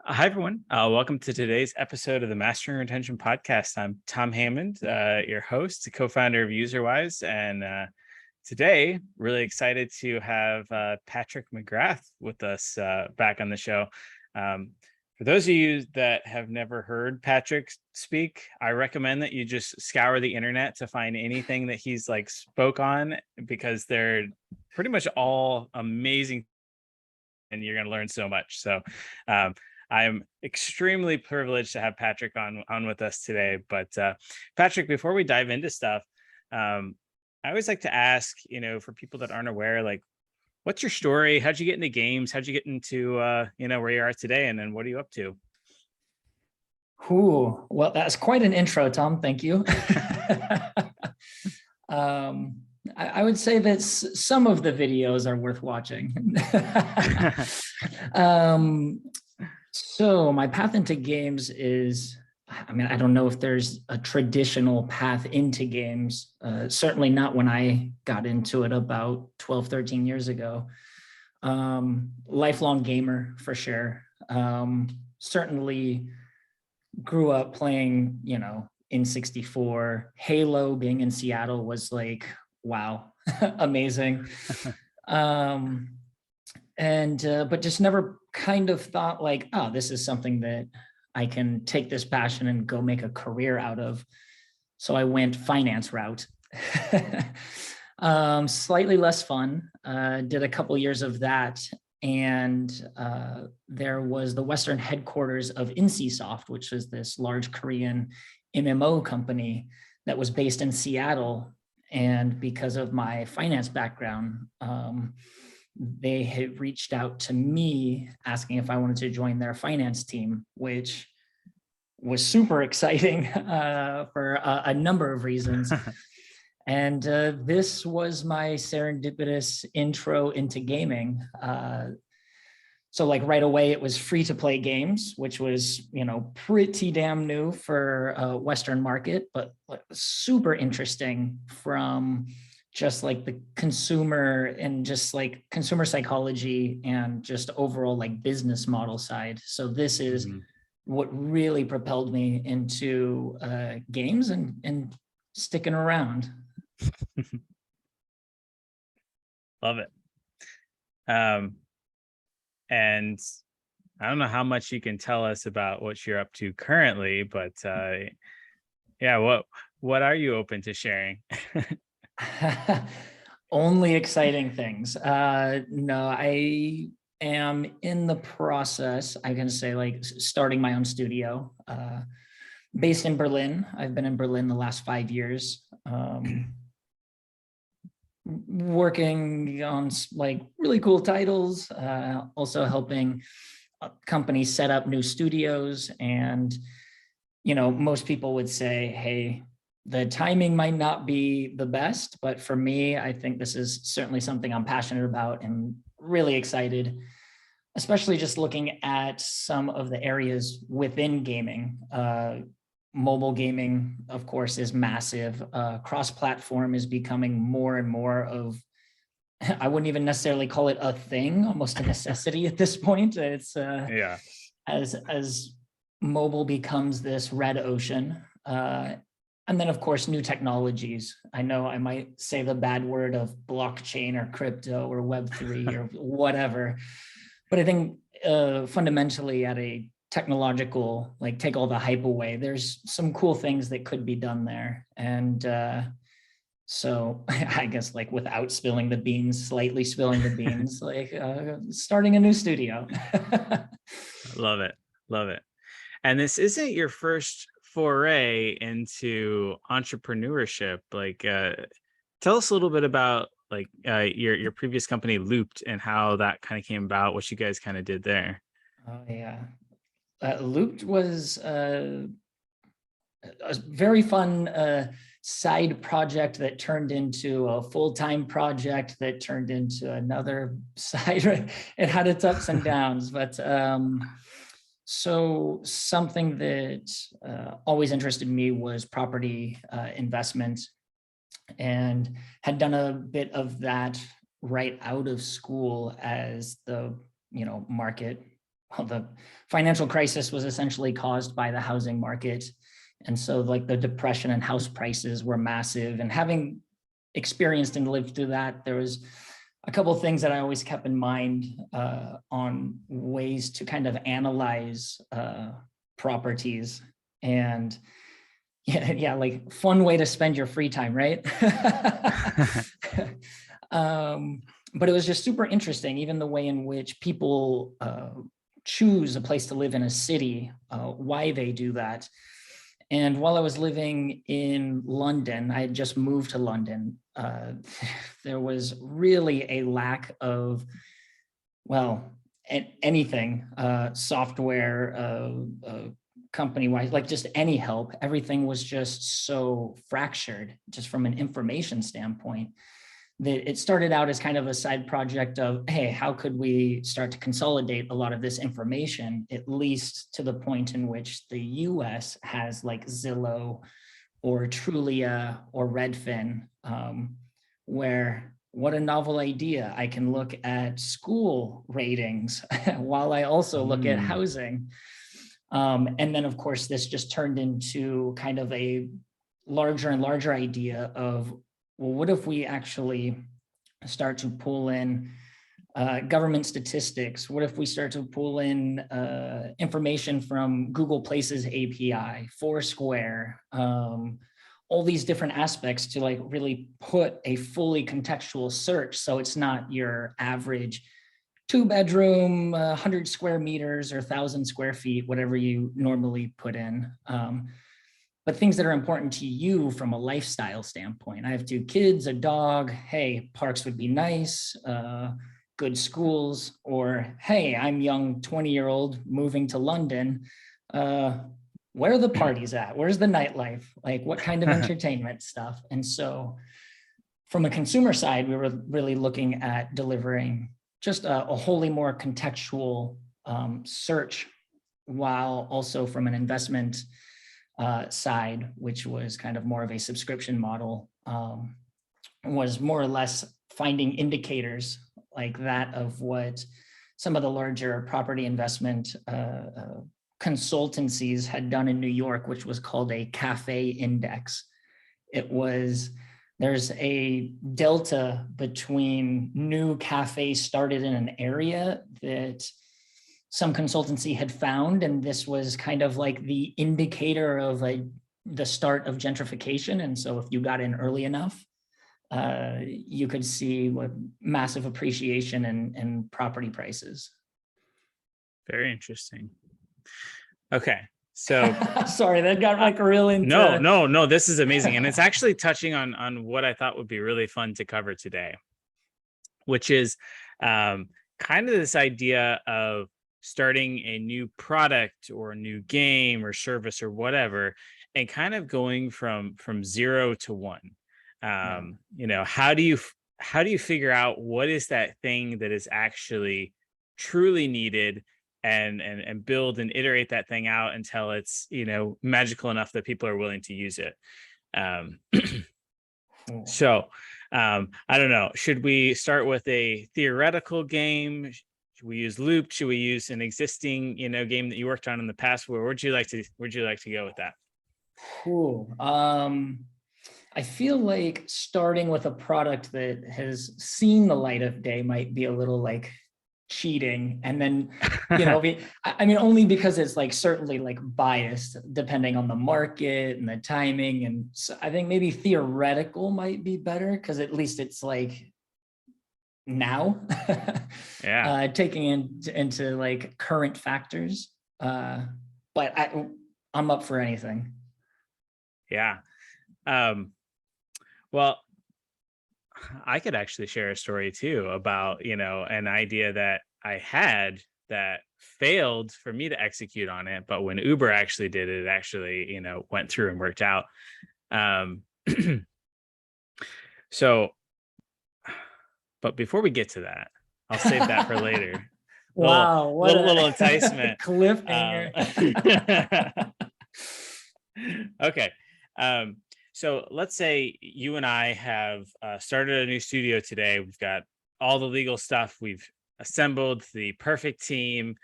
Hi, everyone. Welcome to today's episode of the Mastering Retention Podcast. I'm Tom Hammond, your host, co-founder of Userwise. And today, really excited to have Patrick McGrath with us back on the show. For those of you that have never heard Patrick speak, I recommend that you just scour the internet to find anything that he's spoke on, because they're pretty much all amazing and you're going to learn so much. So I'm extremely privileged to have Patrick on with us today. But Patrick, before we dive into stuff, I always like to ask, for people that aren't aware, what's your story? How'd you get into games? How'd you get into, where you are today? And then what are you up to? Well, that's quite an intro, Tom. Thank you. I would say that some of the videos are worth watching. So my path into games is, I don't know if there's a traditional path into games, certainly not when I got into it about 12, 13 years ago. Lifelong gamer for sure. Certainly grew up playing, N64, Halo. Being in Seattle was like, wow, amazing. But just never kind of thought like, oh, this is something that I can take this passion and go make a career out of. So I went finance route. Slightly less fun. Did a couple years of that. And there was the Western headquarters of NCSoft, which was this large Korean MMO company that was based in Seattle. And because of my finance background, they had reached out to me asking if I wanted to join their finance team, which was super exciting for a number of reasons. And this was my serendipitous intro into gaming. So right away, it was free to play games, which was, pretty damn new for Western market, but super interesting from just the consumer and just consumer psychology and just overall business model side. So this is what really propelled me into games and sticking around. Love it. And I don't know how much you can tell us about what you're up to currently, but yeah, what are you open to sharing? Only exciting things. No, I am in the process, I can say, starting my own studio, based in Berlin. I've been in Berlin the last 5 years, working on really cool titles, also helping companies set up new studios. And, most people would say, hey, the timing might not be the best, but for me, I think this is certainly something I'm passionate about and really excited, especially just looking at some of the areas within gaming. Mobile gaming, of course, is massive. Cross-platform is becoming more and more of, I wouldn't even necessarily call it a thing, almost a necessity at this point. It's Yeah. As mobile becomes this red ocean. And then, of course, new technologies. I know I might say the bad word of blockchain or crypto or Web3 or whatever, but I think fundamentally at a technological, take all the hype away, there's some cool things that could be done there. And so I guess without spilling the beans, slightly spilling the beans, starting a new studio. Love it. Love it. And this isn't your first foray into entrepreneurship. Tell us a little bit about your previous company Looped and how that kind of came about, what you guys kind of did there. Oh yeah. Looped was a very fun side project that turned into a full-time project that turned into another side. It had its ups and downs, but so something that always interested me was property investment, and had done a bit of that right out of school as the market well, the financial crisis was essentially caused by the housing market. And so like the depression and house prices were massive. And having experienced and lived through that, there was a couple of things that I always kept in mind on ways to kind of analyze properties. And yeah, like fun way to spend your free time, right? But it was just super interesting, even the way in which people choose a place to live in a city, why they do that. And while I was living in London, I had just moved to London, there was really a lack of, well, anything, software, company-wise, like just any help. Everything was just so fractured, just from an information standpoint, that it started out as kind of a side project of, hey, how could we start to consolidate a lot of this information, at least to the point in which the US has like Zillow or Trulia or Redfin, where what a novel idea. I can look at school ratings while I also look at housing. And then of course, this just turned into kind of a larger and larger idea of, well, what if we actually start to pull in government statistics? What if we start to pull in information from Google Places API, Foursquare, all these different aspects to like really put a fully contextual search. So it's not your average 2-bedroom, 100 square meters or 1,000 square feet, whatever you normally put in. But things that are important to you from a lifestyle standpoint. I have 2 kids, a dog. Hey, parks would be nice, good schools, or hey, I'm young 20-year-old moving to London. Where are the parties at? Where's the nightlife? Like what kind of entertainment stuff? And so from a consumer side, we were really looking at delivering just a wholly more contextual search, while also from an investment side, which was kind of more of a subscription model, was more or less finding indicators like that of what some of the larger property investment consultancies had done in New York, which was called a cafe index. It was, there's a delta between new cafes started in an area that some consultancy had found, and this was kind of like the indicator of the start of gentrification. And so if you got in early enough, you could see what massive appreciation in property prices. Very interesting. Okay, so sorry, that got like real into. No, this is amazing, and it's actually touching on what I thought would be really fun to cover today, which is kind of this idea of starting a new product or a new game or service or whatever, and kind of going from 0 to 1. You know, how do you figure out what is that thing that is actually truly needed, and build and iterate that thing out until it's, you know, magical enough that people are willing to use it. So I don't know, should we start with a theoretical game? Should we use Looped? Should we use an existing, you know, game that you worked on in the past? Where would you like to go with that? Cool. I feel like starting with a product that has seen the light of day might be a little like cheating. And then, you know, I mean, only because it's like certainly like biased depending on the market and the timing. And so I think maybe theoretical might be better, because at least it's like now, yeah, taking into like current factors. But I'm up for anything. Yeah. Well, I could actually share a story too about, you know, an idea that I had that failed for me to execute on it, but when Uber actually did it, it actually, you know, went through and worked out. So, but before we get to that, I'll save that for later. Wow, what a little enticement. Cliffhanger. Okay. So let's say you and I have started a new studio today. We've got all the legal stuff. We've assembled the perfect team.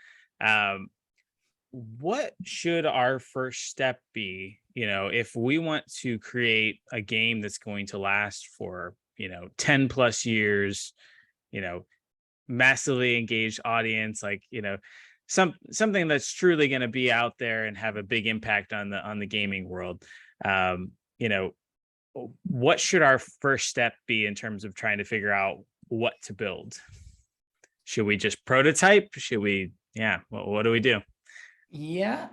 Um, what should our first step be, if we want to create a game that's going to last for, 10 plus years, you know, massively engaged audience, like, something that's truly going to be out there and have a big impact on the gaming world. Um, you know, what should our first step be in terms of trying to figure out what to build? Should we just prototype? Should we, yeah, what do we do? Yeah.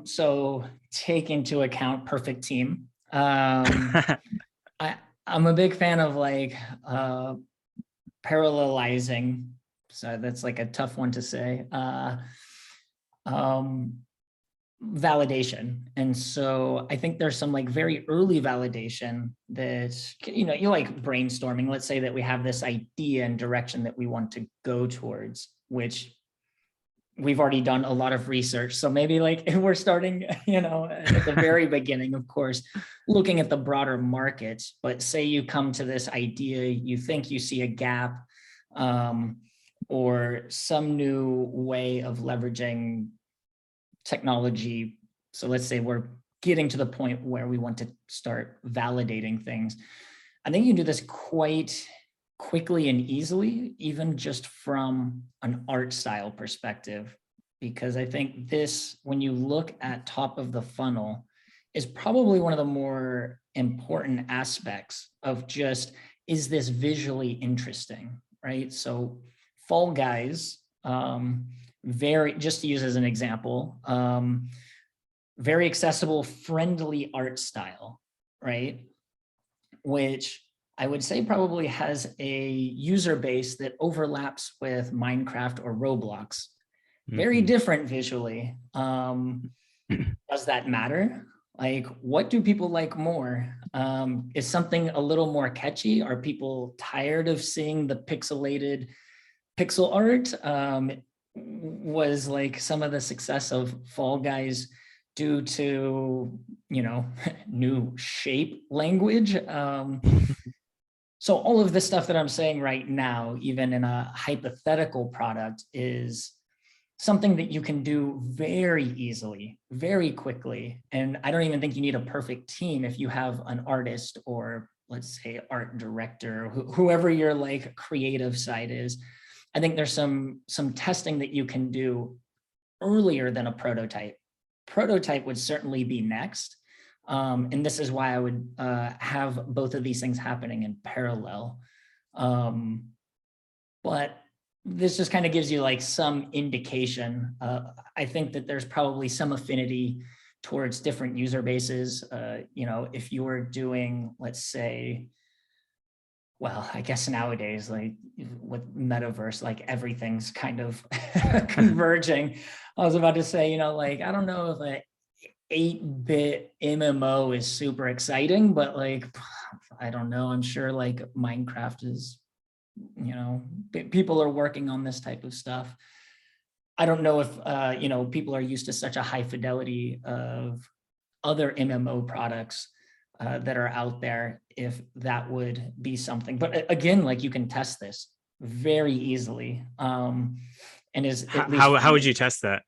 So take into account perfect team. I'm a big fan of like parallelizing. So that's like a tough one to say. Um, Validation. And so I think there's some like very early validation that, you like brainstorming. Let's say that we have this idea and direction that we want to go towards, which we've already done a lot of research. So maybe like we're starting, at the very beginning, of course, looking at the broader market. But say you come to this idea, you think you see a gap, or some new way of leveraging technology. So let's say we're getting to the point where we want to start validating things. I think you can do this quite quickly and easily, even just from an art style perspective, because I think this, when you look at top of the funnel, is probably one of the more important aspects of just, is this visually interesting, right? So Fall Guys, just to use as an example, very accessible, friendly art style, right? Which I would say probably has a user base that overlaps with Minecraft or Roblox. Very different visually. Does that matter? Like, what do people like more? Is something a little more catchy? Are people tired of seeing the pixelated pixel art? Was like some of the success of Fall Guys due to, new shape language? So all of this stuff that I'm saying right now, even in a hypothetical product, is something that you can do very easily, very quickly. And I don't even think you need a perfect team if you have an artist, or let's say art director, whoever your like creative side is. I think there's some testing that you can do earlier than a prototype. Prototype would certainly be next. And this is why I would have both of these things happening in parallel. But this just kind of gives you like some indication. I think that there's probably some affinity towards different user bases. If you were doing, let's say, well, I guess nowadays, like with metaverse, like everything's kind of converging. I was about to say, like, I don't know if a 8-bit MMO is super exciting, but like, I don't know. I'm sure like Minecraft is, people are working on this type of stuff. I don't know if, people are used to such a high fidelity of other MMO products that are out there, if that would be something. But again, like you can test this very easily. And is at least how would you test that?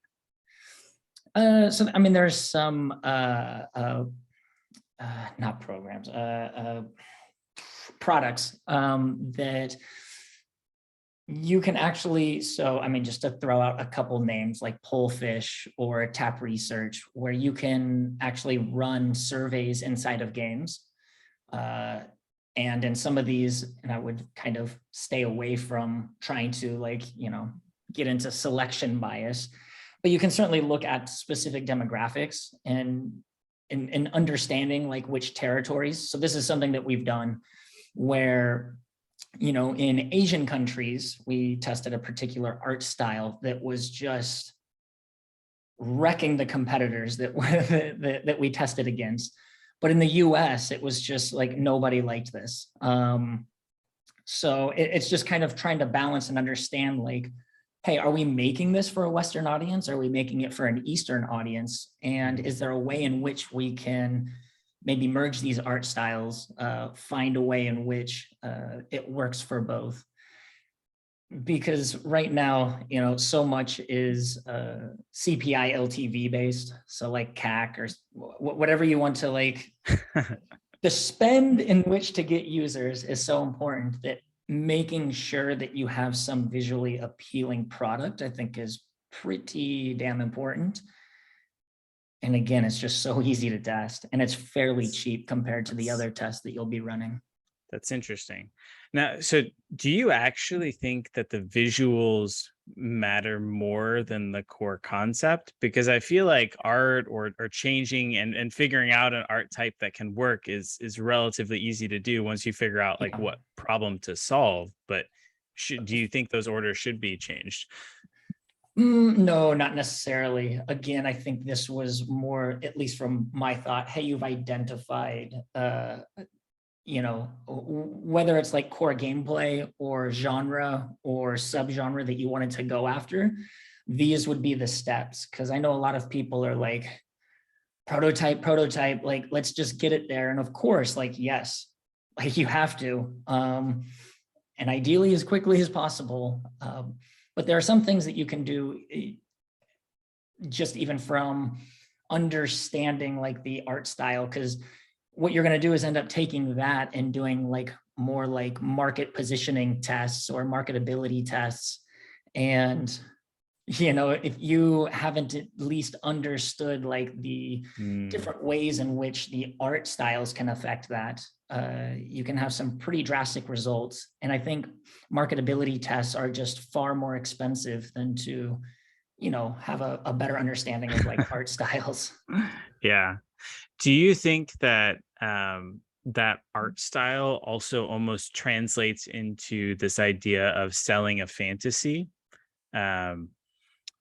So I mean, there's some not programs, products that you can actually, so I mean, just to throw out a couple names like Polefish or Tap Research, where you can actually run surveys inside of games. And in some of these, and I would kind of stay away from trying to like, get into selection bias, but you can certainly look at specific demographics and understanding like which territories. So this is something that we've done where, in Asian countries, we tested a particular art style that was just wrecking the competitors that that we tested against. But in the US, it was just like nobody liked this. So it's just kind of trying to balance and understand like, hey, are we making this for a Western audience? Are we making it for an Eastern audience? And is there a way in which we can maybe merge these art styles, find a way in which it works for both? because right now, so much is CPI LTV based. So like CAC or whatever you want to like, the spend in which to get users is so important that making sure that you have some visually appealing product, I think, is pretty damn important. And again, it's just so easy to test, and it's fairly cheap compared to the other tests that you'll be running. That's interesting. Now, so do you actually think that the visuals matter more than the core concept? Because I feel like art or changing and figuring out an art type that can work is relatively easy to do once you figure out like Yeah. what problem to solve. But do you think those orders should be changed? No, not necessarily. Again, I think this was more, at least from my thought, hey, you've identified, whether it's like core gameplay or genre or subgenre that you wanted to go after, these would be the steps. Because I know a lot of people are like, prototype, like, let's just get it there. And of course, like, yes, like you have to, and ideally as quickly as possible. But there are some things that you can do just even from understanding like the art style, because what you're going to do is end up taking that and doing like more like market positioning tests or marketability tests. And, if you haven't at least understood like the different ways in which the art styles can affect that, you can have some pretty drastic results. And I think marketability tests are just far more expensive than to, have a better understanding of like art styles. Yeah. Do you think that that art style also almost translates into this idea of selling a fantasy?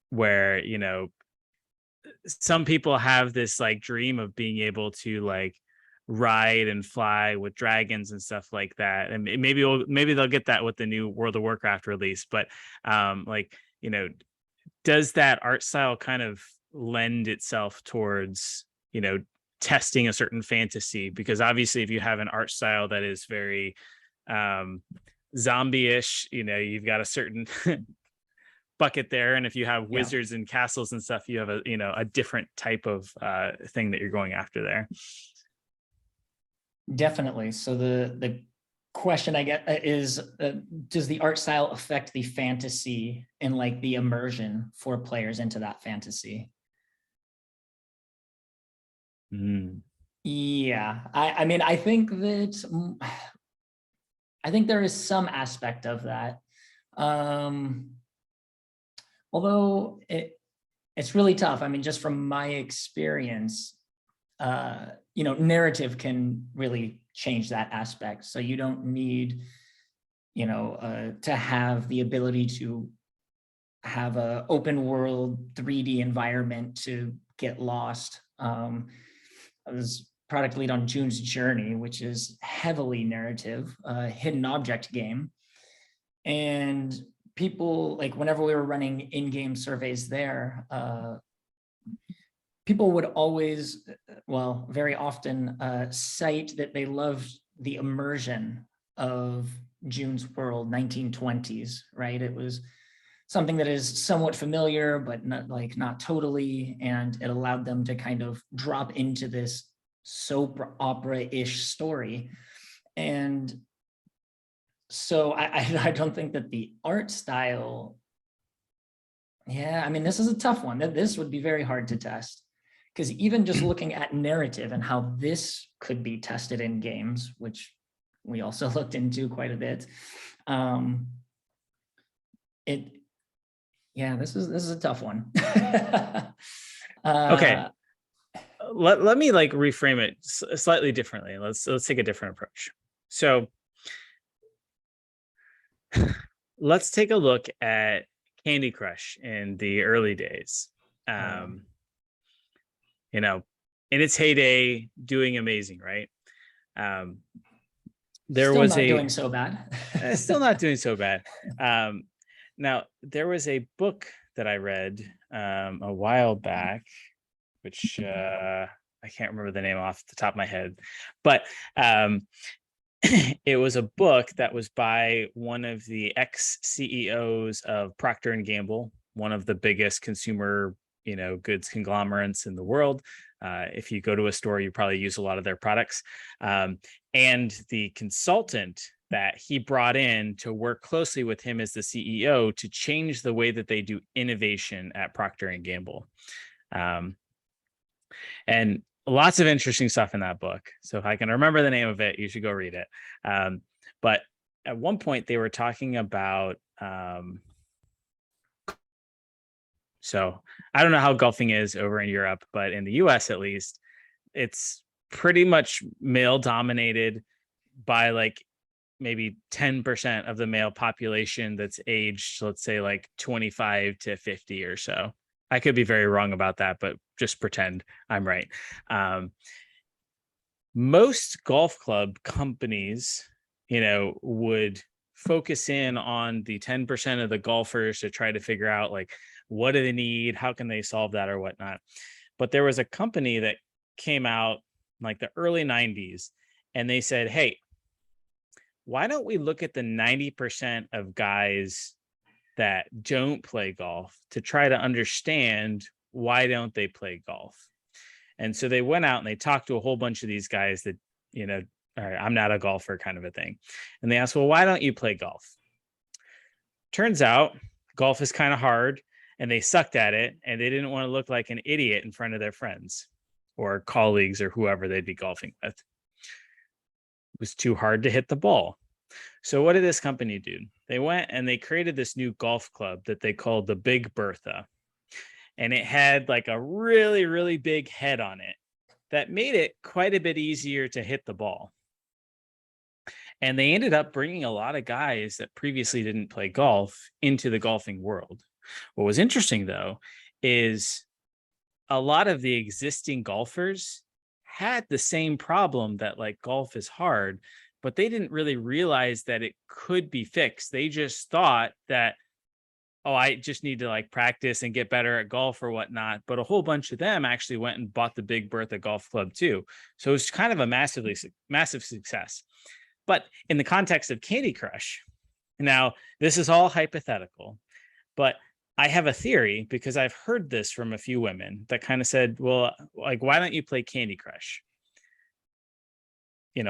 Where, some people have this like dream of being able to like ride and fly with dragons and stuff like that. And maybe they'll get that with the new World of Warcraft release. But like, does that art style kind of lend itself towards, testing a certain fantasy? Because obviously if you have an art style that is very zombie-ish, you've got a certain bucket there, and if you have wizards and castles and stuff, you have a different type of thing that you're going after there. Definitely. So the question I get is, does the art style affect the fantasy and like the immersion for players into that fantasy? Yeah, I mean, I think there is some aspect of that. Although it's really tough. I mean, just from my experience, narrative can really change that aspect. So you don't need, to have the ability to have a open world 3D environment to get lost. I was product lead on June's Journey, which is heavily narrative, hidden object game. And people, like whenever we were running in-game surveys there, people would always, well, very often cite that they loved the immersion of June's World 1920s, right? It was something that is somewhat familiar, but not totally. And it allowed them to kind of drop into this soap opera-ish story. And so I don't think that the art style, I mean, this is a tough one. This would be very hard to test, because even just looking at narrative and how this could be tested in games, which we also looked into quite a bit, this is a tough one. Okay. Let me like reframe it slightly differently. Let's take a different approach. So let's take a look at Candy Crush in the early days. In its heyday, doing amazing, right? Doing so bad. Still not doing so bad. Now, there was a book that I read a while back, which I can't remember the name off the top of my head, but it was a book that was by one of the ex-CEOs of Procter and Gamble, one of the biggest consumer, goods conglomerates in the world. If you go to a store, you probably use a lot of their products. And the consultant that he brought in to work closely with him as the CEO to change the way that they do innovation at Procter and Gamble. And lots of interesting stuff in that book. So if I can remember the name of it, you should go read it. But at one point they were talking about, so I don't know how golfing is over in Europe, but in the US at least, it's pretty much male dominated by like maybe 10% of the male population that's aged, let's say like 25 to 50 or so. I could be very wrong about that, but just pretend I'm right. Most golf club companies, would focus in on the 10% of the golfers to try to figure out like, what do they need? How can they solve that or whatnot? But there was a company that came out in like the early 90s and they said, hey, why don't we look at the 90% of guys that don't play golf to try to understand why don't they play golf? And so they went out and they talked to a whole bunch of these guys that, all right, I'm not a golfer kind of a thing. And they asked, well, why don't you play golf? Turns out golf is kind of hard and they sucked at it and they didn't want to look like an idiot in front of their friends or colleagues or whoever they'd be golfing with. It was too hard to hit the ball. So what did this company do? They went and they created this new golf club that they called the Big Bertha. And it had like a really, really big head on it that made it quite a bit easier to hit the ball. And they ended up bringing a lot of guys that previously didn't play golf into the golfing world. What was interesting, though, is a lot of the existing golfers had the same problem that like golf is hard, but they didn't really realize that it could be fixed. They just thought that, oh, I just need to like practice and get better at golf or whatnot. But a whole bunch of them actually went and bought the Big Bertha Golf Club too. So it was kind of a massive success. But in the context of Candy Crush, now this is all hypothetical, but I have a theory because I've heard this from a few women that kind of said, well, like, why don't you play Candy Crush?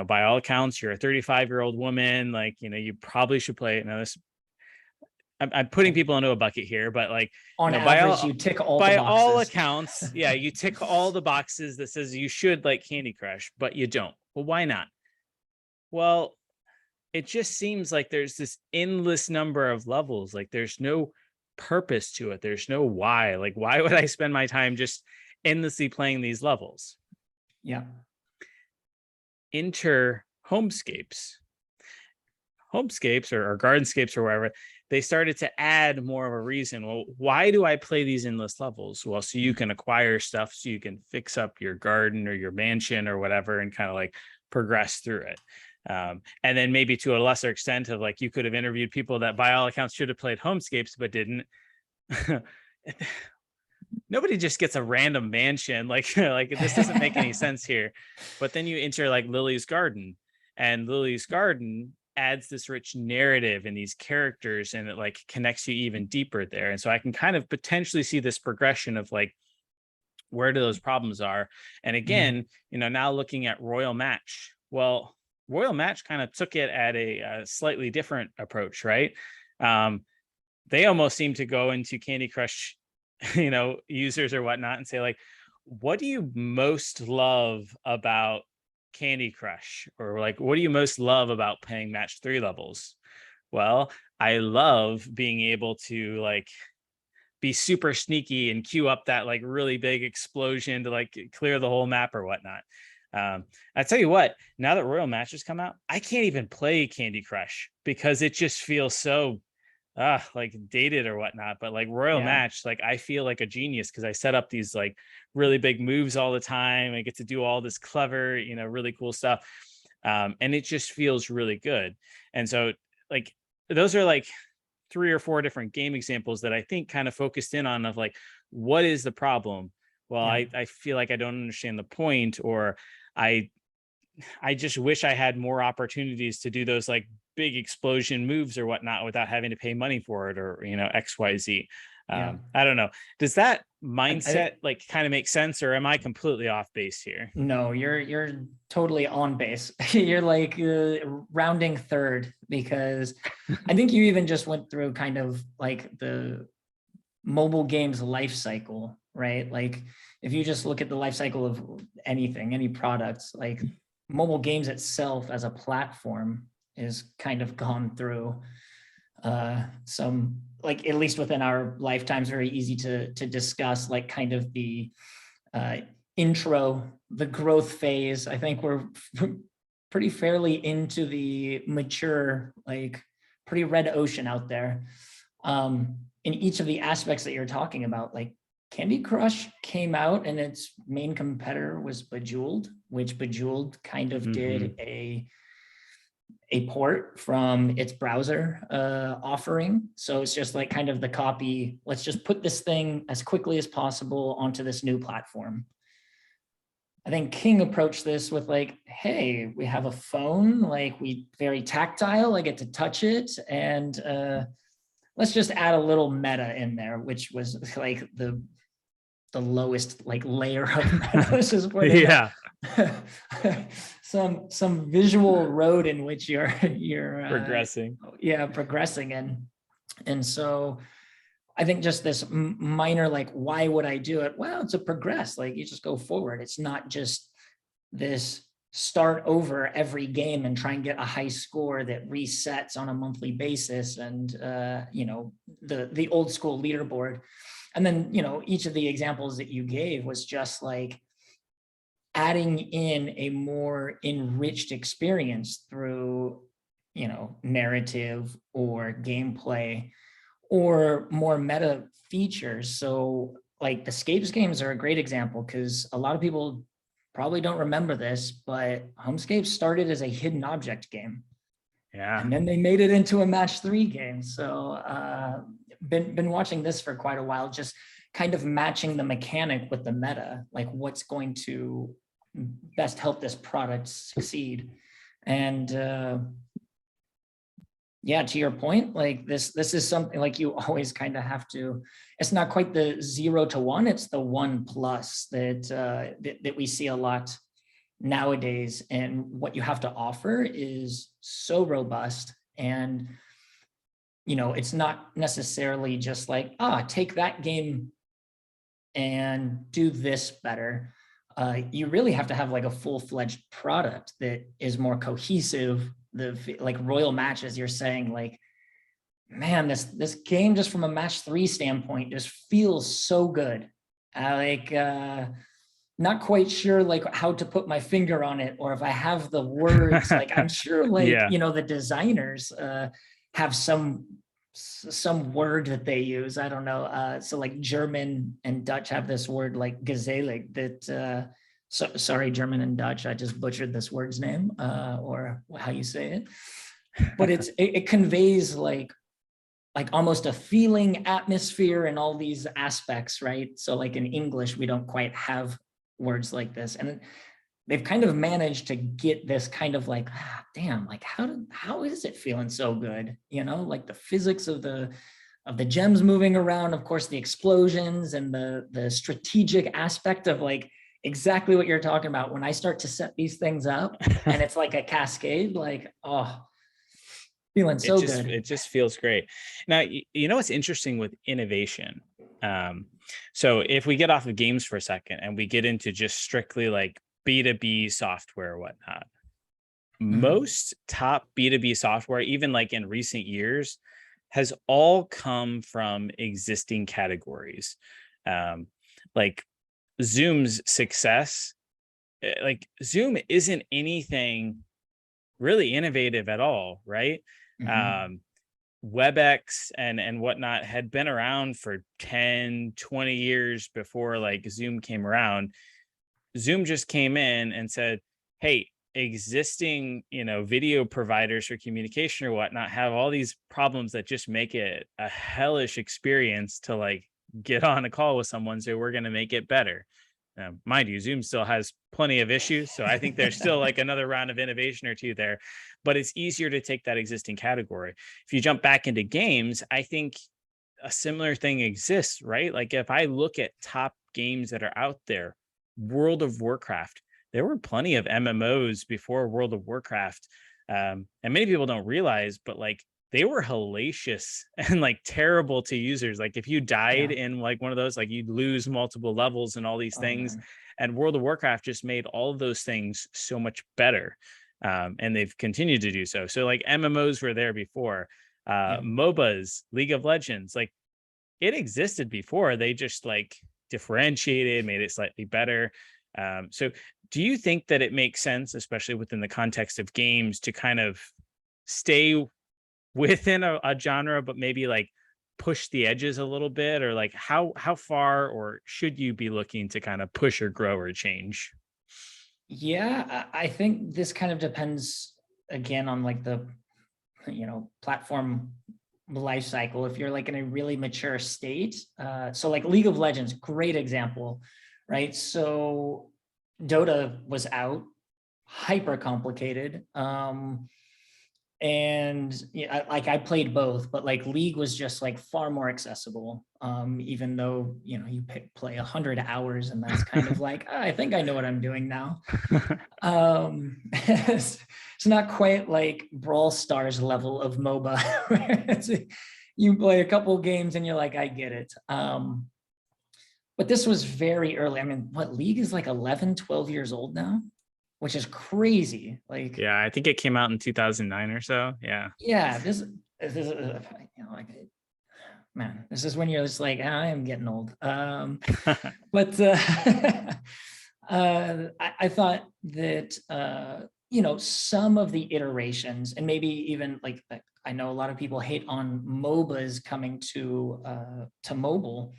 By all accounts, you're a 35-year-old woman. Like, you probably should play it. Now, this, I'm putting people into a bucket here, but like on average, you tick all the boxes. By all accounts, yeah, you tick all the boxes that says you should like Candy Crush, but you don't. Well, why not? Well, it just seems like there's this endless number of levels. Like there's no purpose to it. There's no why. Like, why would I spend my time just endlessly playing these levels? Yeah. Enter homescapes. Homescapes or gardenscapes or wherever, they started to add more of a reason. Well, why do I play these endless levels? Well, so you can acquire stuff, so you can fix up your garden or your mansion or whatever and kind of like progress through it. And then maybe to a lesser extent of like, you could have interviewed people that by all accounts should have played homescapes, but didn't. Nobody just gets a random mansion. Like this doesn't make any sense here. But then you enter like Lily's Garden, and Lily's Garden adds this rich narrative and these characters, and it like connects you even deeper there. And so I can kind of potentially see this progression of like, where do those problems are. And again, now looking at Royal Match, well, Royal Match kind of took it at a slightly different approach, right? They almost seem to go into Candy Crush, users or whatnot and say like, what do you most love about Candy Crush? Or like, what do you most love about playing match 3 levels? Well, I love being able to like be super sneaky and queue up that like really big explosion to like clear the whole map or whatnot. I tell you what, now that Royal Match has come out, I can't even play Candy Crush because it just feels so like dated or whatnot. But like Royal Match, like I feel like a genius because I set up these like really big moves all the time. I get to do all this clever, really cool stuff. And it just feels really good. And so like those are like 3 or 4 different game examples that I think kind of focused in on of like, what is the problem? Well, I feel like I don't understand the point, or I I just wish I had more opportunities to do those like big explosion moves or whatnot without having to pay money for it, or, XYZ. Yeah. I don't know. Does that I mindset like kind of make sense, or am I completely off base here? No, you're totally on base. You're like rounding third, because I think you even just went through kind of like the mobile games life cycle, right? Like if you just look at the life cycle of anything, any products, like mobile games itself as a platform is kind of gone through some, like at least within our lifetimes, very easy to discuss, like kind of the uh, intro, the growth phase. I think we're pretty fairly into the mature, like pretty red ocean out there. In each of the aspects that you're talking about, like Candy Crush came out and its main competitor was Bejeweled, which Bejeweled kind of did a port from its browser offering. So it's just like kind of the copy. Let's just put this thing as quickly as possible onto this new platform. I think King approached this with like, hey, we have a phone, like we very tactile, I get to touch it. And let's just add a little meta in there, which was like the lowest like layer of meta. Let's just put in Yeah. some visual road in which you're Progressing. progressing in. And so I think just this minor, like, why would I do it? Well, it's a progress, like you just go forward. It's not just this start over every game and try and get a high score that resets on a monthly basis. And, the old school leaderboard. And then, each of the examples that you gave was just like adding in a more enriched experience through, narrative or gameplay or more meta features. So like the Scapes games are a great example, because a lot of people probably don't remember this, but Homescape started as a hidden object game. Yeah. And then they made it into a match 3 game. So been watching this for quite a while, just kind of matching the mechanic with the meta, like what's going to best help this product succeed. And to your point, like this is something like you always kind of have to, it's not quite the 0 to 1, it's the 1+ that we see a lot nowadays. And what you have to offer is so robust, and it's not necessarily just like, take that game and do this better. You really have to have like a full-fledged product that is more cohesive. The like Royal Matches, you're saying, like, man, this game just from a match 3 standpoint just feels so good. Not quite sure like how to put my finger on it, or if I have the words. Like I'm sure like Yeah. the designers have some word that they use. I don't know. So like German and Dutch have this word like gezellig that sorry, German and Dutch, I just butchered this word's name, or how you say it. But it conveys like almost a feeling, atmosphere, and all these aspects, right? So like in English, we don't quite have words like this. And they've kind of managed to get this kind of like, damn, like how is it feeling so good? Like the physics of the gems moving around, of course, the explosions and the strategic aspect of like exactly what you're talking about. When I start to set these things up and it's like a cascade, like, feeling so good. It just feels great. Now, what's interesting with innovation? So if we get off of games for a second and we get into just strictly like B2B software or whatnot, most top B2B software, even like in recent years, has all come from existing categories. Like Zoom's success, like Zoom isn't anything really innovative at all, right? WebEx and whatnot had been around for 10, 20 years before like Zoom came around. Zoom just came in and said, hey, existing, video providers for communication or whatnot have all these problems that just make it a hellish experience to like get on a call with someone. So we're going to make it better. Mind you, Zoom still has plenty of issues. So I think there's still like another round of innovation or two there, but it's easier to take that existing category. If you jump back into games, I think a similar thing exists, right? Like if I look at top games that are out there, World of Warcraft, there were plenty of MMOs before World of Warcraft. And many people don't realize, but like they were hellacious and like terrible to users. Like if you died Yeah. in like one of those, like you'd lose multiple levels and all these Oh things. man. And World of Warcraft just made all of those things so much better. And they've continued to do so. So like MMOs were there before. Yeah. MOBAs, League of Legends, like it existed before. They just like differentiated, made it slightly better. So do you think that it makes sense, especially within the context of games, to kind of stay within a genre, but maybe like push the edges a little bit, or like how far or should you be looking to kind of push or grow or change? Yeah, I think this kind of depends again on like the, platform life cycle. If you're like in a really mature state, so like League of Legends, great example, right? So Dota was out, hyper complicated. And yeah, like I played both, but like League was just like far more accessible. Even though you play 100 hours, and that's kind of like, I think I know what I'm doing now. It's not quite like Brawl Stars level of MOBA, where you play a couple games and you're like, I get it. But this was very early. I mean, what, League is like 11, 12 years old now, which is crazy. Like, Yeah, I think it came out in 2009 or so. Yeah. yeah, this is, like, man, this is when you're just like, I am getting old. But I thought that, some of the iterations, and maybe even like, I know a lot of people hate on MOBAs coming to mobile.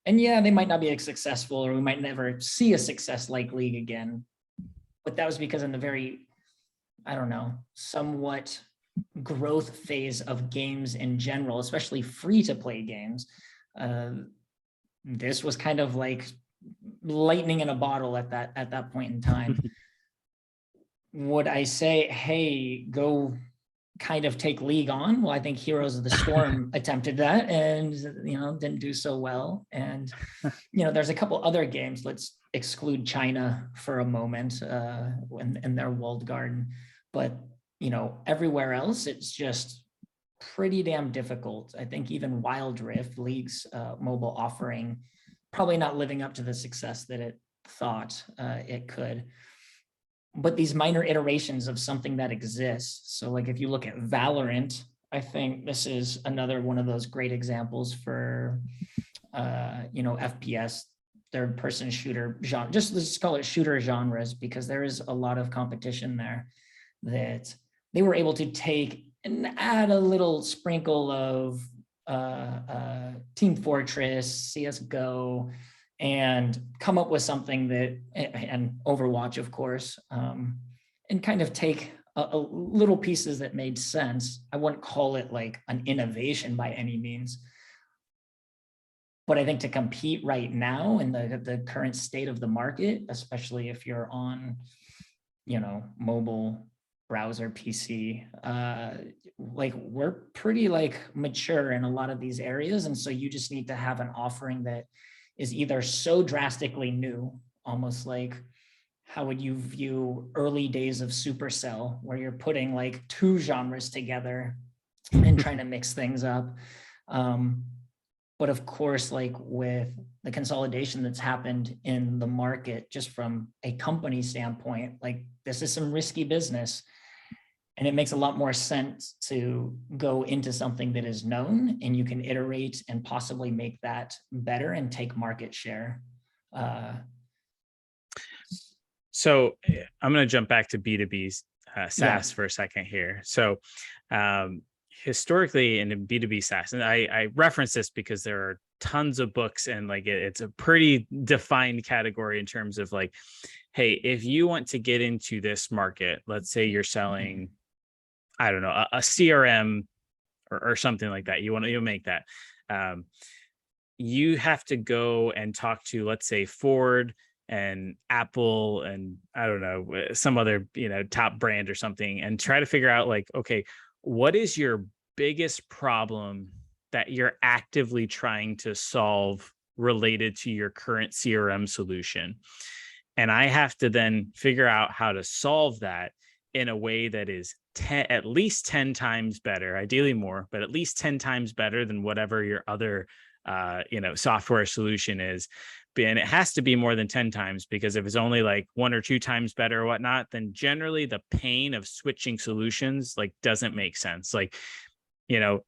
And yeah, they might not be as successful, or we might never see a success like League again. But that was because in the very, I don't know, somewhat growth phase of games in general, especially free to play games, this was kind of like lightning in a bottle at that point in time. Would I say, hey, go kind of take League on? Well, I think Heroes of the Storm attempted that and didn't do so well. And there's a couple other games. Let's exclude China for a moment, and their walled garden, but everywhere else it's just pretty damn difficult. I think even Wild Rift, League's mobile offering, probably not living up to the success that it thought it could. But these minor iterations of something that exists. So like if you look at Valorant, I think this is another one of those great examples for FPS, third person shooter genre. Just let's call it shooter genres, because there is a lot of competition there that they were able to take and add a little sprinkle of Team Fortress, CSGO, and come up with something that, and Overwatch, of course, and kind of take a little pieces that made sense. I wouldn't call it like an innovation by any means, but I think to compete right now in the current state of the market, especially if you're on, mobile, browser, PC, like we're pretty like mature in a lot of these areas. And so you just need to have an offering that is either so drastically new, almost like how would you view early days of Supercell, where you're putting like two genres together and trying to mix things up. But of course, like with the consolidation that's happened in the market, just from a company standpoint, like this is some risky business. And it makes a lot more sense to go into something that is known and you can iterate and possibly make that better and take market share. So I'm going to jump back to B2B SaaS for a second here. So historically in B2B SaaS, and I reference this because there are tons of books, and like it's a pretty defined category in terms of like, hey, if you want to get into this market, let's say you're selling, I don't know, a CRM or something like that. You'll make that. You have to go and talk to, let's say, Ford, and Apple and I don't know, some other, top brand or something, and try to figure out like, okay, what is your biggest problem that you're actively trying to solve related to your current CRM solution? And I have to then figure out how to solve that in a way that is at least 10 times better, ideally more, but at least 10 times better than whatever your other software solution is. And it has to be more than 10 times, because if it's only like 1 or 2 times better or whatnot, then generally the pain of switching solutions like doesn't make sense. Like, you know,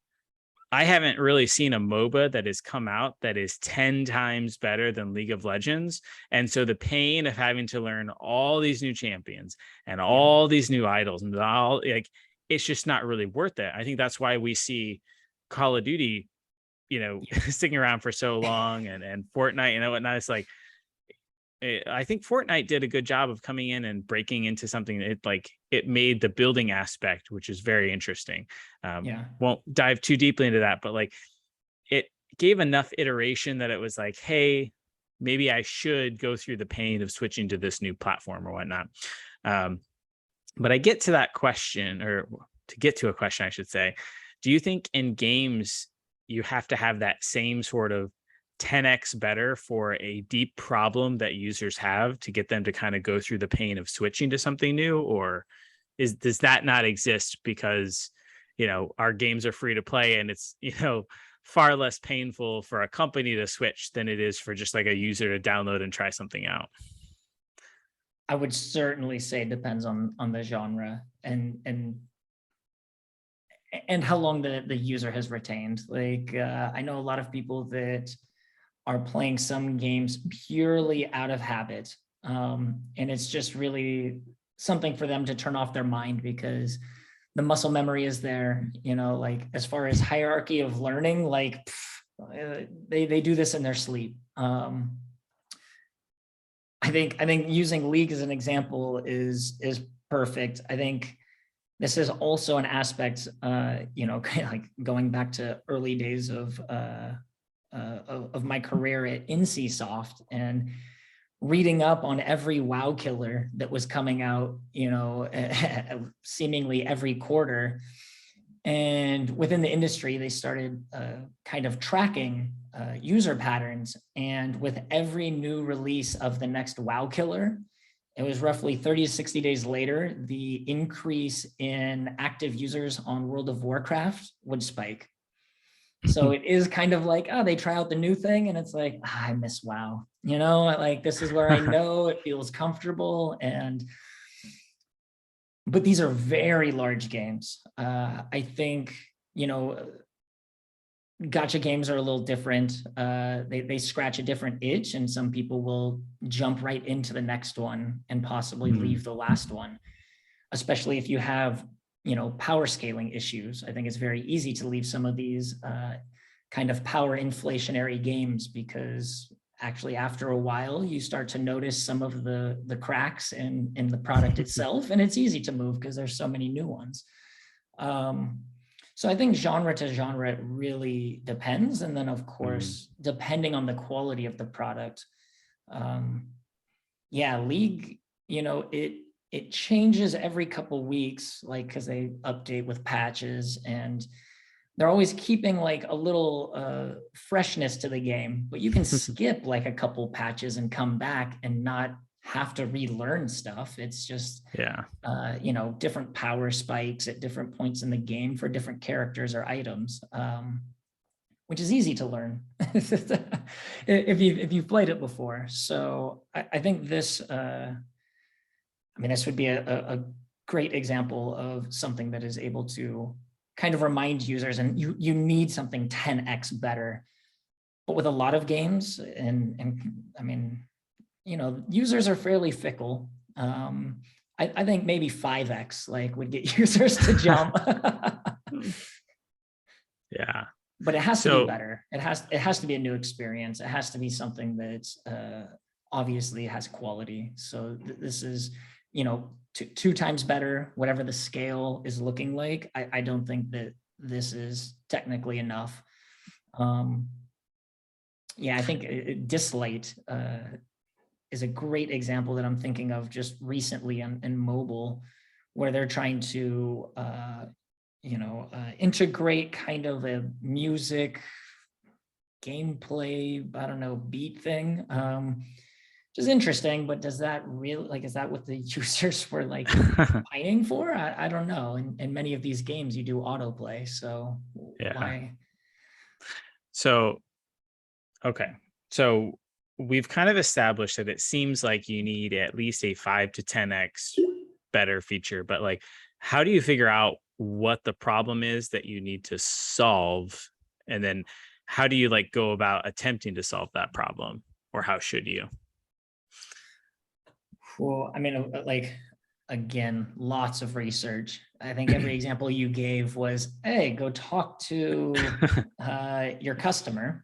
I haven't really seen a MOBA that has come out that is 10 times better than League of Legends. And so the pain of having to learn all these new champions and all these new idols and all, like, it's just not really worth it. I think that's why we see Call of Duty, sticking around for so long, and Fortnite, whatnot. It's like, I think Fortnite did a good job of coming in and breaking into something that it made the building aspect, which is very interesting. Won't dive too deeply into that, but like it gave enough iteration that it was like, hey, maybe I should go through the pain of switching to this new platform or whatnot. But I get to that question, or to get to a question, I should say. Do you think in games you have to have that same sort of 10x better for a deep problem that users have to get them to kind of go through the pain of switching to something new? Or does that not exist because, our games are free to play, and it's, far less painful for a company to switch than it is for just like a user to download and try something out? I would certainly say it depends on the genre and how long the user has retained. Like, I know a lot of people that are playing some games purely out of habit. And it's just really something for them to turn off their mind, because the muscle memory is there, like as far as hierarchy of learning, like they do this in their sleep. I think using League as an example is perfect. I think this is also an aspect, like going back to early days of my career at NCSoft, and reading up on every WoW killer that was coming out, seemingly every quarter. And within the industry, they started kind of tracking user patterns. And with every new release of the next WoW killer, it was roughly 30 to 60 days later, the increase in active users on World of Warcraft would spike. So it is kind of like, they try out the new thing and it's like, I miss WoW, like this is where I know it feels comfortable. But these are very large games. I think, gacha games are a little different. They scratch a different itch, and some people will jump right into the next one and possibly leave the last one, especially if you have power scaling issues. I think it's very easy to leave some of these kind of power inflationary games, because actually after a while you start to notice some of the cracks in the product itself, and it's easy to move because there's so many new ones. So I think genre to genre, it really depends. And then of course, depending on the quality of the product, League, it changes every couple weeks, like, because they update with patches, and they're always keeping like a little freshness to the game, but you can skip like a couple patches and come back and not have to relearn stuff. It's just, different power spikes at different points in the game for different characters or items, which is easy to learn if you've played it before. So I think this, this would be a great example of something that is able to kind of remind users, and you need something 10x better. But with a lot of games, and users are fairly fickle. I think maybe 5x would get users to jump. Yeah. But it has to be better. It has to be a new experience. It has to be something that obviously has quality. So this is, two times better, whatever the scale is looking like. I don't think that this is technically enough. I think Dislate, is a great example that I'm thinking of just recently in mobile, where they're trying to integrate kind of a music gameplay, I don't know, beat thing. Which is interesting, but does that really, like, is that what the users were like pining for? I don't know. In many of these games, you do autoplay, so Yeah. why? So, okay. So we've kind of established that it seems like you need at least a 5 to 10x better feature, but like, how do you figure out what the problem is that you need to solve? And then how do you like go about attempting to solve that problem, or how should you? Well, I mean, like, again, lots of research. I think every example you gave was, hey, go talk to your customer,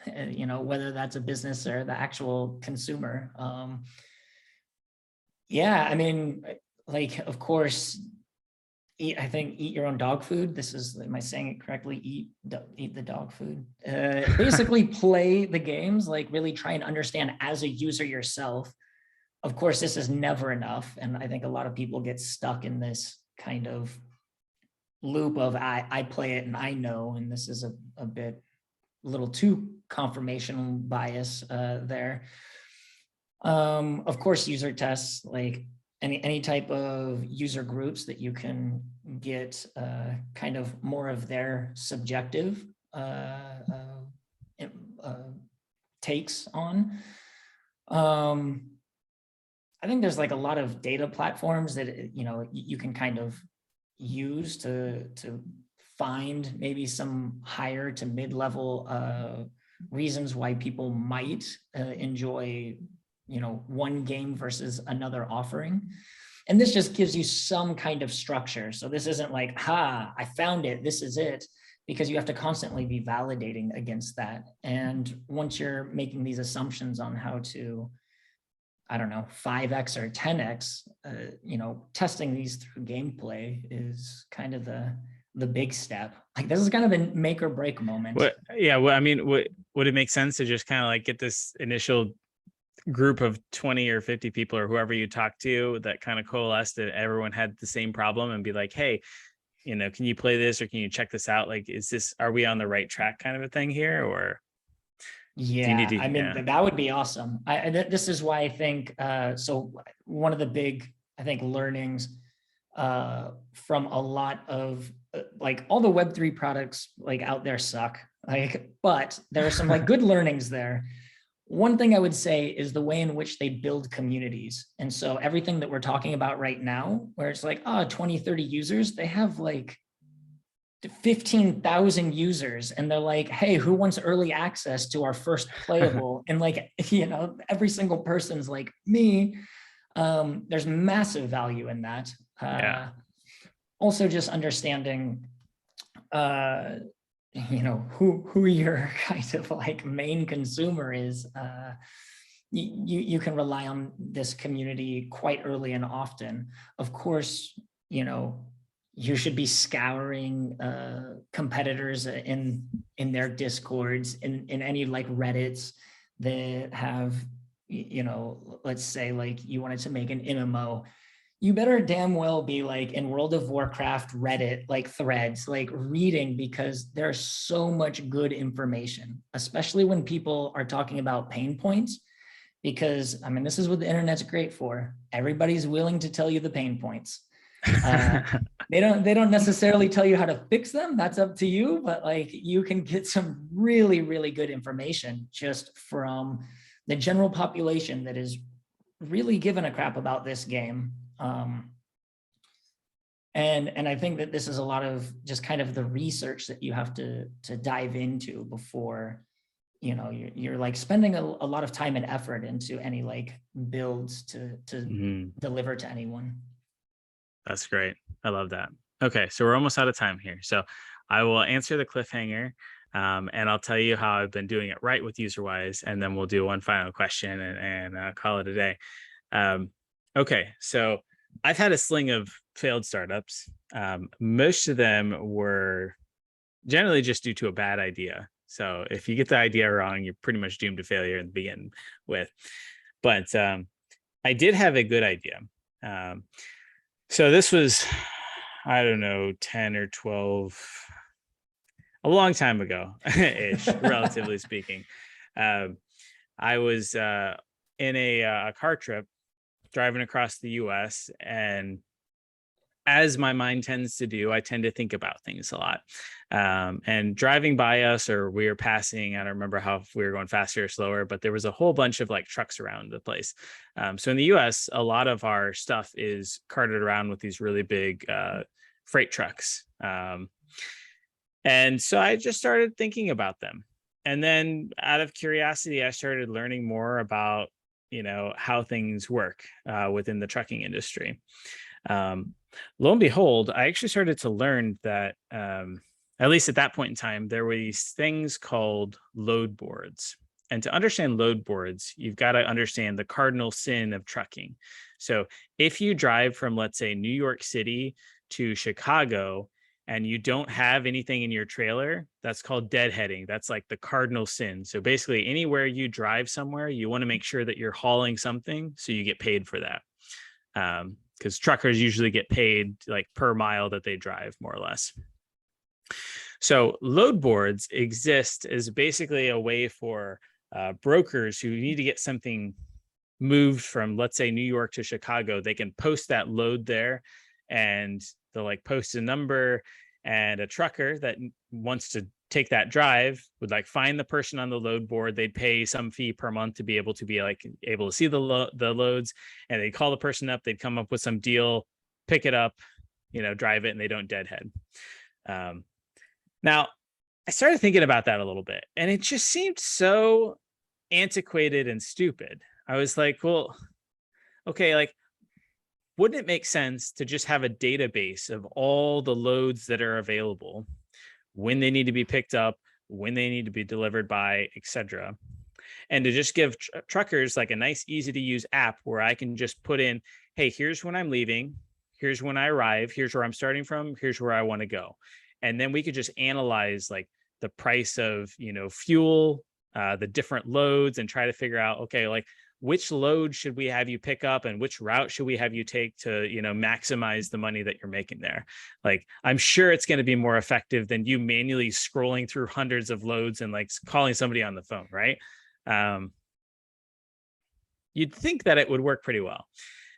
whether that's a business or the actual consumer. Yeah, I mean, like, of course, eat your own dog food. This is, am I saying it correctly? Eat the dog food. Basically play the games, like really try and understand as a user yourself. Of course, this is never enough. And I think a lot of people get stuck in this kind of loop of I play it and I know, and this is a little too confirmational bias there. Of course, user tests, like any type of user groups that you can get kind of more of their subjective takes on. I think there's like a lot of data platforms that you can kind of use to find maybe some higher to mid-level reasons why people might enjoy one game versus another offering. And this just gives you some kind of structure. So this isn't like, I found it, this is it, because you have to constantly be validating against that. And once you're making these assumptions on how to, I don't know, 5x or 10x, testing these through gameplay is kind of the big step. Like, this is kind of a make or break moment. I mean, would it make sense to just kind of like get this initial group of 20 or 50 people or whoever you talk to that kind of coalesced that everyone had the same problem and be like, hey, can you play this, or can you check this out? Like, are we on the right track kind of a thing here? Or yeah, I mean, that would be awesome. This is why I think, so one of the big, I think, learnings from a lot of like all the Web3 products like out there suck, like, but there are some like good learnings there. One thing I would say is the way in which they build communities. And so everything that we're talking about right now, where it's like, 20, 30 users, they have like 15,000 users. And they're like, hey, who wants early access to our first playable? And like, every single person's like, me. There's massive value in that. Also just understanding, who your kind of like main consumer is. You can rely on this community quite early and often. Of course, you should be scouring competitors in their discords, in any like Reddits that have, let's say like you wanted to make an MMO. You better damn well be like in World of Warcraft Reddit, like threads, like reading, because there's so much good information, especially when people are talking about pain points. Because I mean, this is what the internet's great for. Everybody's willing to tell you the pain points. They don't necessarily tell you how to fix them. That's up to you. But like, you can get some really, really good information just from the general population that is really giving a crap about this game. And I think that this is a lot of just kind of the research that you have to dive into before, you're like spending a lot of time and effort into any like builds to deliver to anyone. That's great. I love that. Okay, so we're almost out of time here. So I will answer the cliffhanger, and I'll tell you how I've been doing it right with Userwise, and then we'll do one final question and call it a day. Okay, so I've had a sling of failed startups. Most of them were generally just due to a bad idea. So if you get the idea wrong, you're pretty much doomed to failure to begin with. But I did have a good idea. So this was, I don't know, 10 or 12, a long time ago, ish, relatively speaking. I was in a car trip driving across the US, and as my mind tends to do, I tend to think about things a lot. And driving by us, or we were passing, I don't remember how if we were going faster or slower, but there was a whole bunch of like trucks around the place. So in the US, a lot of our stuff is carted around with these really big freight trucks. And so I just started thinking about them. And then out of curiosity, I started learning more about, how things work within the trucking industry. Lo and behold, I actually started to learn that, at least at that point in time, there were these things called load boards. And to understand load boards, you've got to understand the cardinal sin of trucking. So if you drive from, let's say, New York City to Chicago, and you don't have anything in your trailer, that's called deadheading. That's like the cardinal sin. So basically, anywhere you drive somewhere, you want to make sure that you're hauling something so you get paid for that. Because truckers usually get paid like per mile that they drive, more or less. So load boards exist as basically a way for brokers who need to get something moved from, let's say, New York to Chicago. They can post that load there, and they'll like post a number, and a trucker that wants to take that drive would like find the person on the load board. They'd pay some fee per month to be able to see the loads, and they'd call the person up. They'd come up with some deal, pick it up, drive it, and they don't deadhead. Now, I started thinking about that a little bit, and it just seemed so antiquated and stupid. I was like, well, okay, like, wouldn't it make sense to just have a database of all the loads that are available, when they need to be picked up, when they need to be delivered by, etc., and to just give truckers like a nice, easy to use app where I can just put in, hey, here's when I'm leaving, here's when I arrive, here's where I'm starting from, here's where I want to go. And then we could just analyze like the price of, fuel, the different loads, and try to figure out, okay, like, which load should we have you pick up and which route should we have you take to, maximize the money that you're making there. Like, I'm sure it's going to be more effective than you manually scrolling through hundreds of loads and like calling somebody on the phone, right? You'd think that it would work pretty well.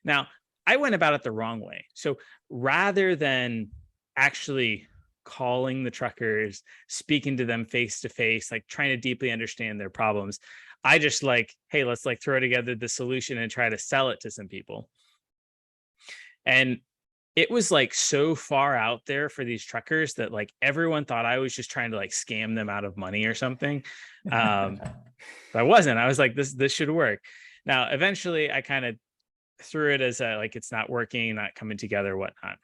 Now, I went about it the wrong way. So rather than actually calling the truckers, speaking to them face to face, like trying to deeply understand their problems, I just like, hey, let's like throw together the solution and try to sell it to some people. And it was like so far out there for these truckers that like everyone thought I was just trying to like scam them out of money or something. But I wasn't. I was like, this should work. Now, eventually I kind of threw it as like, it's not working, not coming together, whatnot.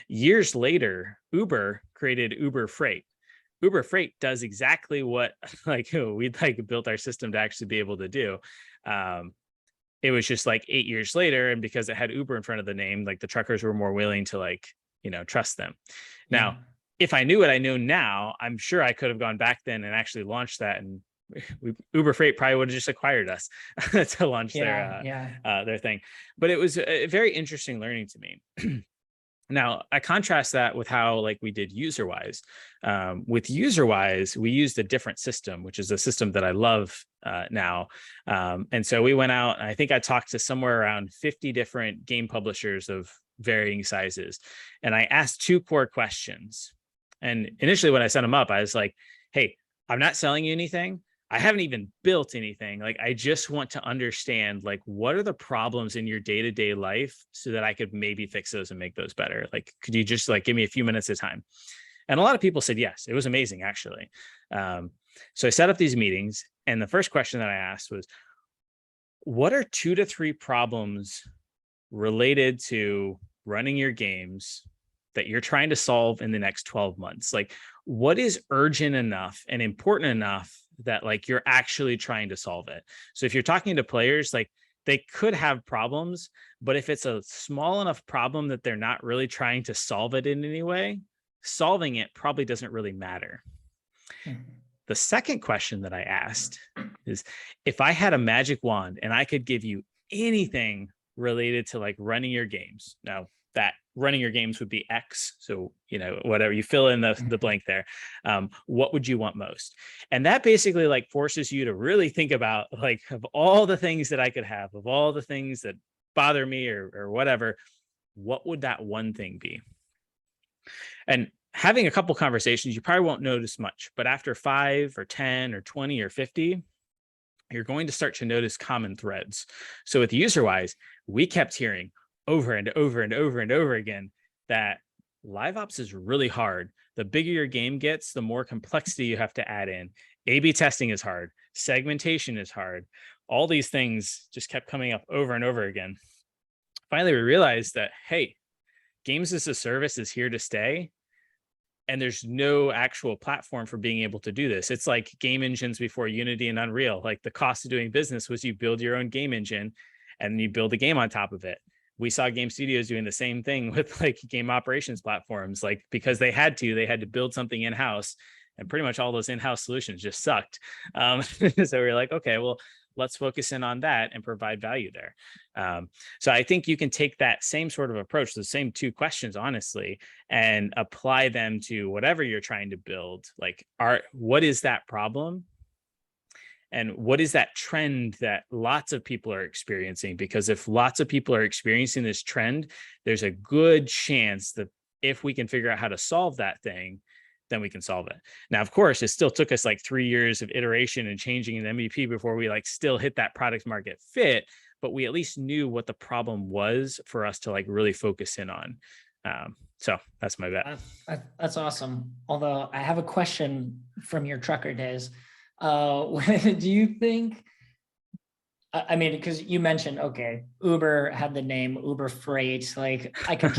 Years later, Uber created Uber Freight. Uber Freight does exactly what like we'd like built our system to actually be able to do. It was just like 8 years later, and because it had Uber in front of the name, like the truckers were more willing to like, trust them. Now, if I knew what I know now, I'm sure I could have gone back then and actually launched that, and Uber Freight probably would have just acquired us to launch their thing. But it was a very interesting learning to me. Now, I contrast that with how like we did Userwise. With Userwise, we used a different system, which is a system that I love now. And so we went out, and I think I talked to somewhere around 50 different game publishers of varying sizes. And I asked 2 core questions. And initially when I sent them up, I was like, hey, I'm not selling you anything. I haven't even built anything. Like, I just want to understand, like, what are the problems in your day-to-day life so that I could maybe fix those and make those better? Like, could you just like give me a few minutes of time? And a lot of people said yes. It was amazing, actually. So I set up these meetings, and the first question that I asked was, what are 2 to 3 problems related to running your games that you're trying to solve in the next 12 months? Like, what is urgent enough and important enough that like you're actually trying to solve it? So if you're talking to players, like, they could have problems, but if it's a small enough problem that they're not really trying to solve it in any way, solving it probably doesn't really matter. The second question that I asked is, if I had a magic wand and I could give you anything related to like running your games. Now, that running your games would be X. So, whatever you fill in the blank there, what would you want most? And that basically like forces you to really think about like, of all the things that I could have, of all the things that bother me or whatever, what would that one thing be? And having a couple conversations, you probably won't notice much, but after 5 or 10 or 20 or 50, you're going to start to notice common threads. So with Userwise, we kept hearing over and over and over and over again that live ops is really hard. The bigger your game gets, the more complexity you have to add in. A/B testing is hard. Segmentation is hard. All these things just kept coming up over and over again. Finally, we realized that, hey, games as a service is here to stay. And there's no actual platform for being able to do this. It's like game engines before Unity and Unreal. Like the cost of doing business was you build your own game engine and you build a game on top of it. We saw game studios doing the same thing with like game operations platforms, like because they had to build something in-house, and pretty much all those in-house solutions just sucked. So we're like, okay, well, let's focus in on that and provide value there. So I think you can take that same sort of approach, the same two questions, honestly, and apply them to whatever you're trying to build. Like, what is that problem? And what is that trend that lots of people are experiencing? Because if lots of people are experiencing this trend, there's a good chance that if we can figure out how to solve that thing, then we can solve it. Now, of course, it still took us like 3 years of iteration and changing an MVP before we like still hit that product market fit, but we at least knew what the problem was for us to like really focus in on. So that's my bet. That's awesome. Although I have a question from your trucker days. Do you think, I mean, because you mentioned, okay, Uber had the name Uber Freight. Like I can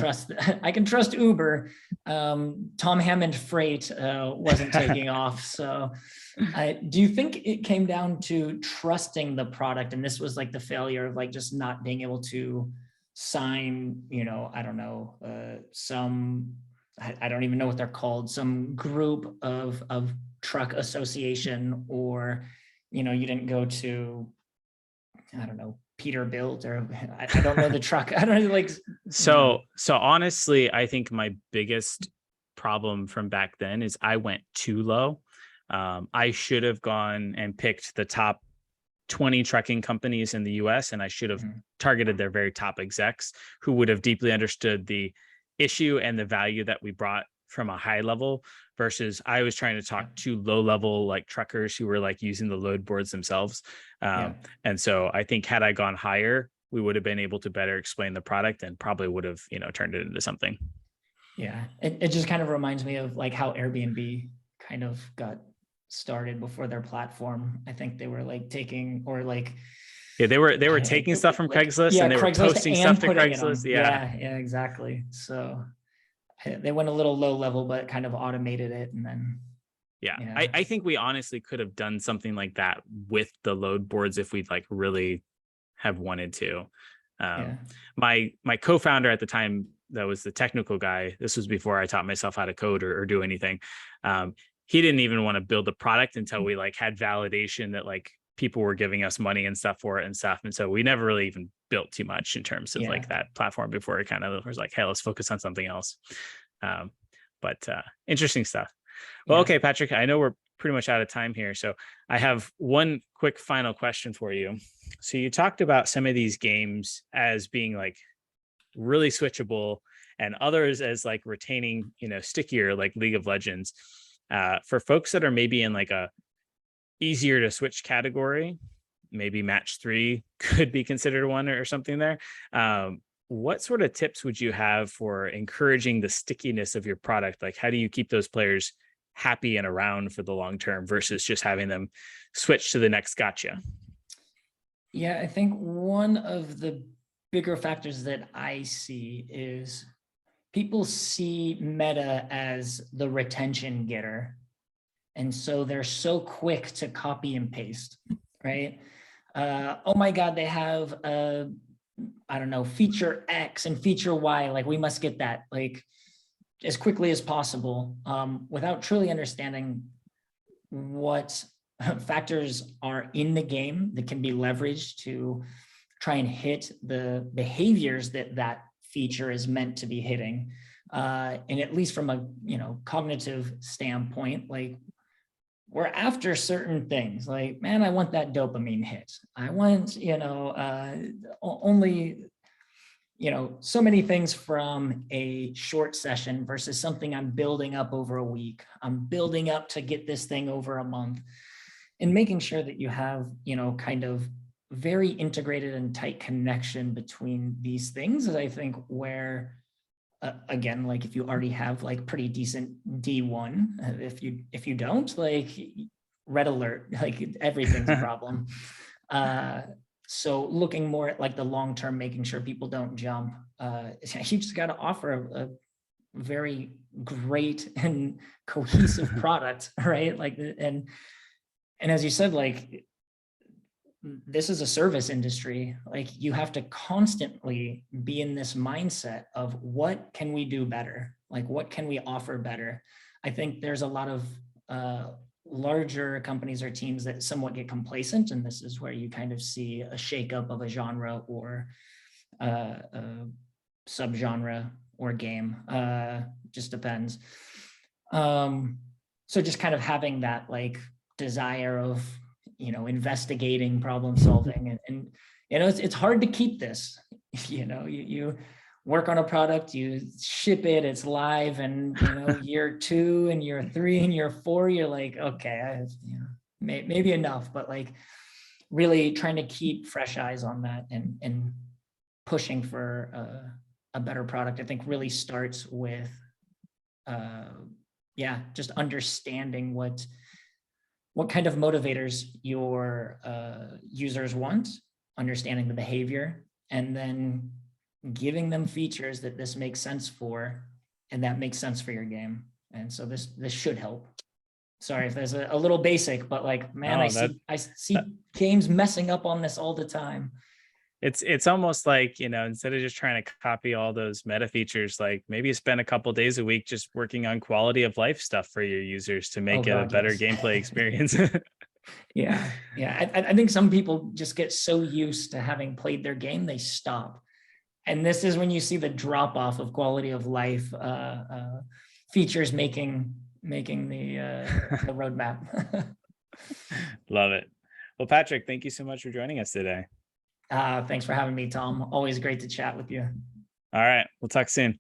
trust Uber. Tom Hammond Freight wasn't taking off. So do you think it came down to trusting the product? And this was like the failure of like just not being able to sign, I don't know, I don't even know what they're called, some group of truck association, or, you didn't go to, I don't know, Peterbilt, or I don't know the truck. I don't know, like. So honestly, I think my biggest problem from back then is I went too low. I should have gone and picked the top 20 trucking companies in the US, and I should have targeted their very top execs who would have deeply understood the issue and the value that we brought from a high level, versus I was trying to talk to low level like truckers who were like using the load boards themselves. And so I think had I gone higher, we would have been able to better explain the product and probably would have, turned it into something. Yeah. It just kind of reminds me of like how Airbnb kind of got started before their platform. I think they were like taking, or like, yeah, they were taking stuff from Craigslist, and they were posting stuff to Craigslist. Yeah, exactly. So they went a little low level, but kind of automated it. And then, I think we honestly could have done something like that with the load boards if we'd like really have wanted to. My co-founder at the time, that was the technical guy. This was before I taught myself how to code or do anything. He didn't even want to build the product until we like had validation that like people were giving us money and stuff for it and stuff. And so we never really even built too much in terms of like that platform before it kind of was like, hey, let's focus on something else. But interesting stuff. Well, okay, Patrick, I know we're pretty much out of time here. So I have one quick final question for you. So you talked about some of these games as being like really switchable and others as like retaining, stickier, like League of Legends. For folks that are maybe in like a easier to switch category, maybe match 3 could be considered one or something there. What sort of tips would you have for encouraging the stickiness of your product? Like, how do you keep those players happy and around for the long term versus just having them switch to the next gotcha? Yeah, I think one of the bigger factors that I see is people see meta as the retention getter. And so they're so quick to copy and paste, right? Oh my God, they have, I don't know, feature X and feature Y, like we must get that like as quickly as possible, without truly understanding what factors are in the game that can be leveraged to try and hit the behaviors that that feature is meant to be hitting. And at least from a cognitive standpoint, like we're after certain things. Like, man, I want that dopamine hit. I want only so many things from a short session versus something I'm building up over a week. I'm building up to get this thing over a month, and making sure that you have, kind of very integrated and tight connection between these things is, I think, where, again, like if you already have like pretty decent D1, if you don't, like red alert, like everything's a problem. So looking more at like the long-term, making sure people don't jump, you just got to offer a very great and cohesive product, right? Like, and as you said, like, this is a service industry. Like, you have to constantly be in this mindset of what can we do better? Like, what can we offer better? I think there's a lot of larger companies or teams that somewhat get complacent, and this is where you kind of see a shakeup of a genre or a subgenre or game. Just depends. So just kind of having that like desire of investigating, problem solving, and it's hard to keep this. You work on a product, you ship it, it's live, and year 2 and year 3 and year 4, you're like, okay, maybe enough, but like really trying to keep fresh eyes on that and pushing for a better product, I think really starts with just understanding what kind of motivators your users want, understanding the behavior, and then giving them features that this makes sense for, and that makes sense for your game. And so this should help. Sorry if there's a little basic, but like, man, I see games messing up on this all the time. It's almost like, instead of just trying to copy all those meta features, like maybe you spend a couple days a week just working on quality of life stuff for your users to make it a better gameplay experience. Yeah. I think some people just get so used to having played their game, they stop. And this is when you see the drop off of quality of life features making the roadmap. Love it. Well, Patrick, thank you so much for joining us today. Thanks for having me, Tom. Always great to chat with you. All right. We'll talk soon.